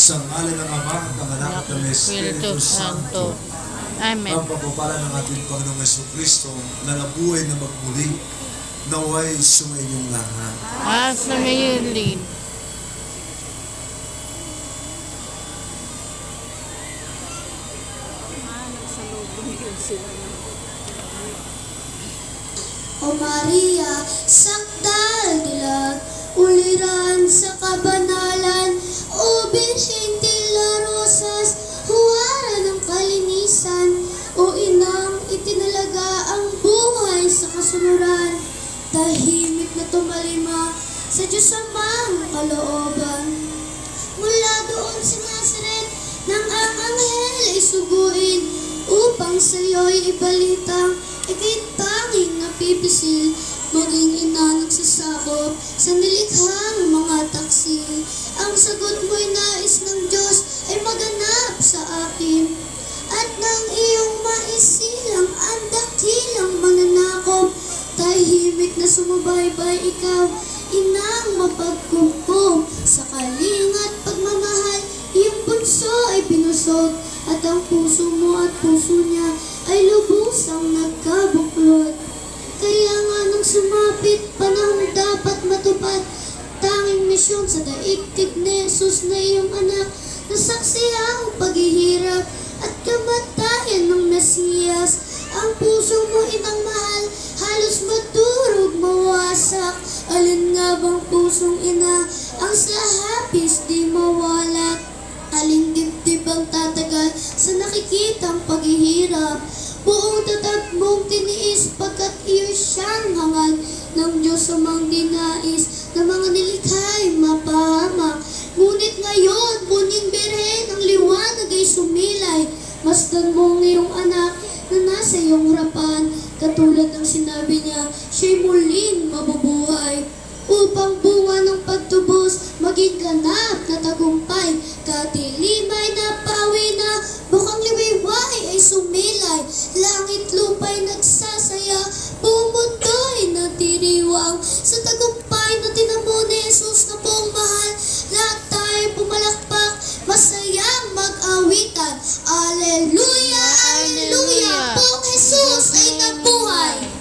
Sa ngalan ng Ama, ng Anak at ng Espiritu Santo. Amen. Ang pagpapala ng ating Panginoong Jesucristo na nabuhay na magmuli, naway sumainyong lahat. As na may lead. O Maria, sakdal dilag, uliran sa kabanalan, o Birhen de la Rosas, huwara ng kalinisan, o inang itinalaga ang buhay sa kasunuran, tahimik na tumalima sa Diyos Amang kalooban. Mula doon sa Nazaret, nang ang anghel ay suguin, upang sa'yo'y ibalitang ika'y tanging napipisil, maging ina nagsasakop sa nilikhang mga taksi. Ang sagot mo'y nais ng Diyos ay maganap sa akin. At nang iyong maisilang ang dakilang mananakop, tahimik na sumubaybay ikaw, inang mapagkumpong sa kalingat pagmamahal, iyong bunso ay pinusog, at ang puso mo at puso niya ay lubusang nagkabuklod. Kaya nga nung sumapit, panahon dapat matupad, tanging misyon sa daigdig ni Jesus na iyong anak, nasaksi ang paghihirap at kamatayan ng Mesiyas. Ang puso mo inang mahal, halos madurog mawasak. Alin nga bang pusong ina ang sa hapis di mawalat? Aling dibdib ang tatagal sa nakikitang paghihirap? Buong tatag mong tiniis pagkat iyo siyang hangad ng Diyos Amang dinais na mga nilikhay mapahamak. Ngunit ngayon, muning Birhen, ang liwanag ay sumilay. Masdan mo ang iyong anak na nasa iyong harapan. Katulad ng sinabi niya, siya'y muling mabubuhay. Upang bunga ng pagtubos, maging ganap na tagumpay. Katilimay na pawi na, bukang liwayway ay sumilay. Langit lupa'y nagsasaya, buong mundo'y natiriwang. Sa tagumpay na tinamo ni Jesus na buong mahal, lahat tayo pumalakpak, masayang mag-awitan. Alleluia, Alleluia, buong Jesus ay nabuhay. Alleluia.